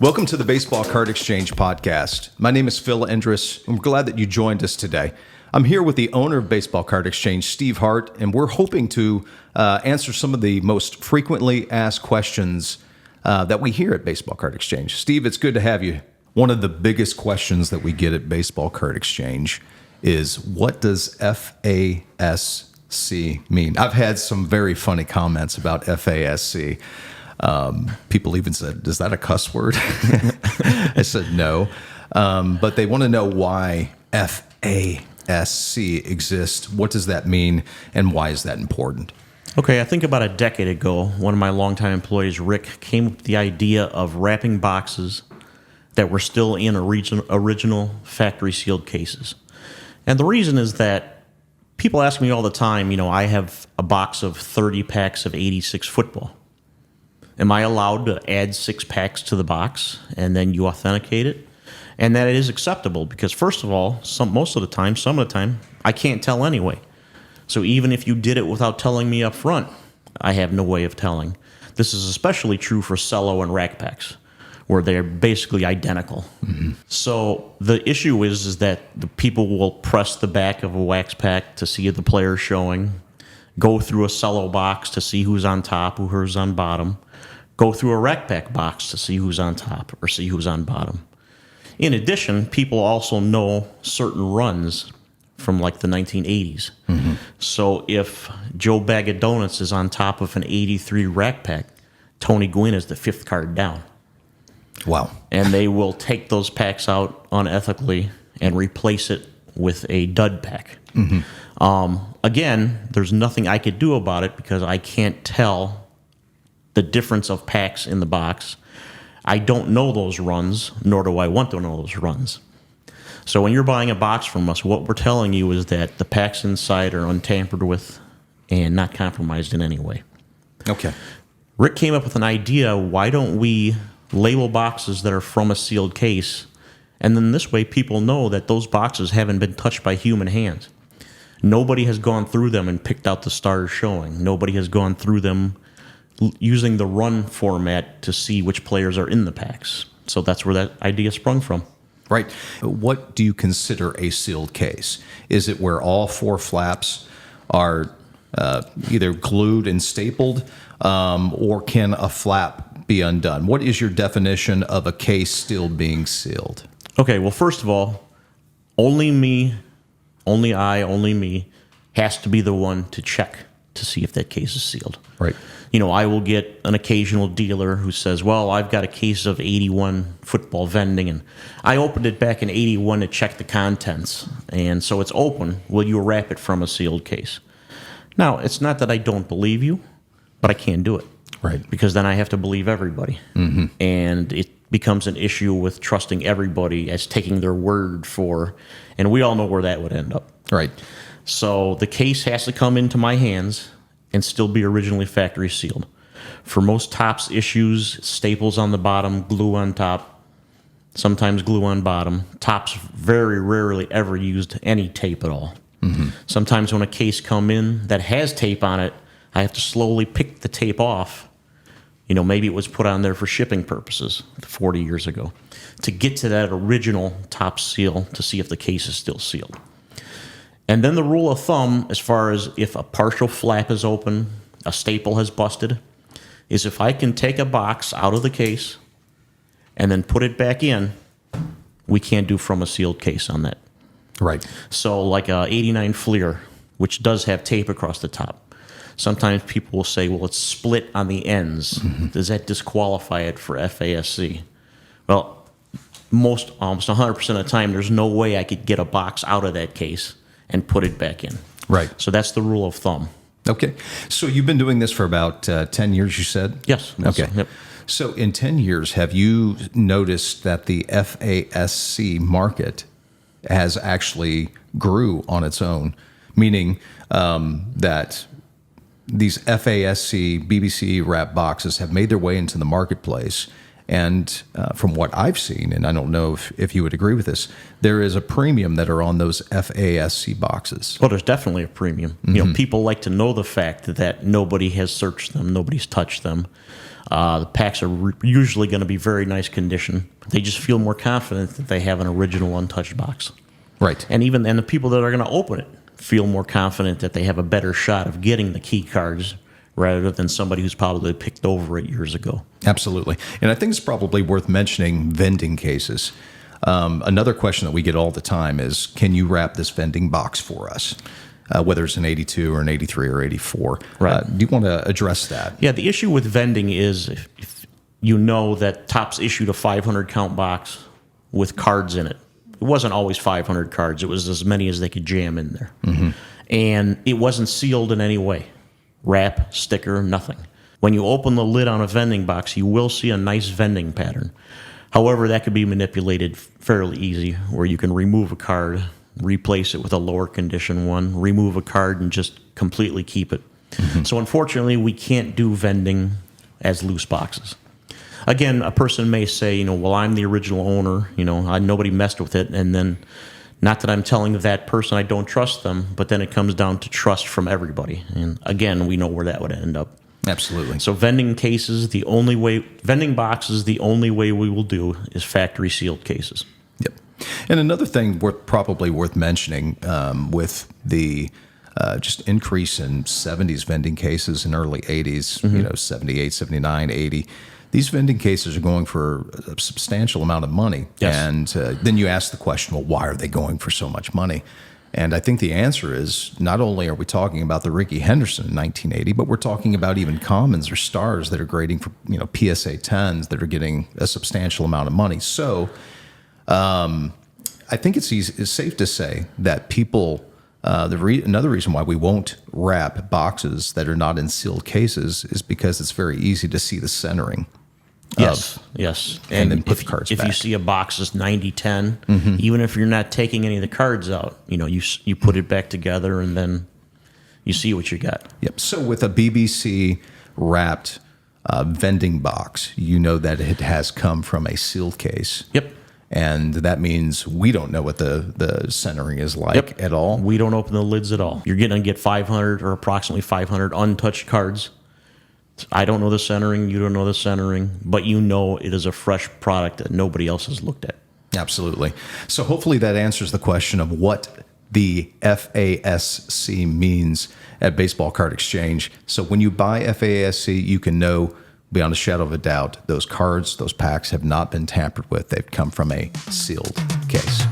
Welcome to the Baseball Card Exchange podcast. My name is Phil Endris. I'm glad that you joined us today. I'm here with the owner of Baseball Card Exchange, Steve Hart, and we're hoping to answer some of the most frequently asked questions that we hear at Baseball Card Exchange. Steve, it's good to have you. One of the biggest questions that we get at Baseball Card Exchange is, what does FASC mean? I've had some very funny comments about FASC. People even said, is that a cuss word? I said no. But they want to know why FASC exists. What does that mean, and why is that important? Okay, I think about a decade ago, one of my longtime employees, Rick, came up with the idea of wrapping boxes that were still in original factory sealed cases. And the reason is that people ask me all the time, I have a box of 30 packs of 86 football. Am I allowed to add 6 packs to the box and then you authenticate it? And that is acceptable because, first of all, some of the time, I can't tell anyway. So even if you did it without telling me up front, I have no way of telling. This is especially true for cello and rack packs, where they're basically identical. Mm-hmm. So the issue is that the people will press the back of a wax pack to see if the player's showing, go through a cello box to see who's on top, who's on bottom, go through a rack pack box to see who's on top or see who's on bottom. In addition, people also know certain runs from like the 1980s. Mm-hmm. So if Joe Bag of Donuts is on top of an 83 rack pack, Tony Gwynn is the 5th card down. Wow. And they will take those packs out unethically and replace it with a dud pack. Mm-hmm. Again, there's nothing I could do about it because I can't tell the difference of packs in the box. I don't know those runs, nor do I want to know those runs. So when you're buying a box from us, what we're telling you is that the packs inside are untampered with and not compromised in any way. Okay. Rick came up with an idea, why don't we label boxes that are from a sealed case, and then this way people know that those boxes haven't been touched by human hands. Nobody has gone through them and picked out the stars showing. Nobody has gone through them using the run format to see which players are in the packs. So that's where that idea sprung from. Right. What do you consider a sealed case? Is it where all 4 flaps are either glued and stapled, or can a flap be undone? What is your definition of a case still being sealed? Okay, well, first of all, only me has to be the one to check to see if that case is sealed. Right. I will get an occasional dealer who says, well, I've got a case of 81 football vending, and I opened it back in 81 to check the contents, and so it's open. Will you wrap it from a sealed case? Now, it's not that I don't believe you, but I can't do it. Right. Because then I have to believe everybody. Mm-hmm. And it becomes an issue with trusting everybody as taking their word for, and we all know where that would end up. Right. So the case has to come into my hands and still be originally factory sealed. For most tops issues, staples on the bottom, glue on top, sometimes glue on bottom. Tops very rarely ever used any tape at all. Mm-hmm. Sometimes when a case come in that has tape on it, I have to slowly pick the tape off. Maybe it was put on there for shipping purposes 40 years ago, to get to that original top seal to see if the case is still sealed. And then the rule of thumb, as far as if a partial flap is open, a staple has busted, is if I can take a box out of the case and then put it back in, we can't do from a sealed case on that. Right. So like a 89 Fleer, which does have tape across the top, sometimes people will say, well, it's split on the ends. Mm-hmm. Does that disqualify it for FASC? Well, almost 100% of the time, there's no way I could get a box out of that case and put it back in. Right. So that's the rule of thumb. Okay. So you've been doing this for about 10 years, you said? Yes. Okay. Yep. So in 10 years, have you noticed that the FASC market has actually grew on its own, meaning that these FASC, BBCE wrap boxes have made their way into the marketplace, And from what I've seen, and I don't know if you would agree with this, there is a premium that are on those FASC boxes. Well, there's definitely a premium. People like to know the fact that nobody has searched them, nobody's touched them. The packs are usually going to be very nice condition. They just feel more confident that they have an original untouched box. Right. And the people that are going to open it feel more confident that they have a better shot of getting the key cards rather than somebody who's probably picked over it years ago. Absolutely. And I think it's probably worth mentioning vending cases. Another question that we get all the time is, can you wrap this vending box for us? Whether it's an 82 or an 83 or 84. Right. Do you want to address that? Yeah, the issue with vending is if you know that Topps issued a 500 count box with cards in it. It wasn't always 500 cards. It was as many as they could jam in there. Mm-hmm. And it wasn't sealed in any way. Wrap, sticker, nothing. When you open the lid on a vending box, you will see a nice vending pattern. However, that could be manipulated fairly easy, where you can remove a card, replace it with a lower condition one, remove a card, and just completely keep it. Mm-hmm. So unfortunately, we can't do vending as loose boxes. Again, a person may say, well, I'm the original owner, nobody messed with it, and then, not that I'm telling that person I don't trust them, but then it comes down to trust from everybody. And again, we know where that would end up. Absolutely. So vending boxes, the only way we will do is factory sealed cases. Yep. And another thing probably worth mentioning with the just increase in 70s vending cases and early 80s, 78, 79, 80. These vending cases are going for a substantial amount of money. Yes. And then you ask the question, well, why are they going for so much money? And I think the answer is, not only are we talking about the Rickey Henderson in 1980, but we're talking about even commons or stars that are grading for PSA 10s that are getting a substantial amount of money. So I think it's safe to say that people, another reason why we won't wrap boxes that are not in sealed cases is because it's very easy to see the centering. Yes. And then put the cards if back. you see a box that's 90-10, even if you're not taking any of the cards out, you put it back together and then you see what you got. Yep. So with a BBC wrapped vending box, you know that it has come from a sealed case. Yep. And that means we don't know what the centering is like at all. We don't open the lids at all. You're going to get 500 or approximately 500 untouched cards. I don't know the centering, you don't know the centering, but it is a fresh product that nobody else has looked at. Absolutely. So hopefully that answers the question of what the FASC means at Baseball Card Exchange. So when you buy FASC, you can know beyond a shadow of a doubt those cards, those packs have not been tampered with. They've come from a sealed case.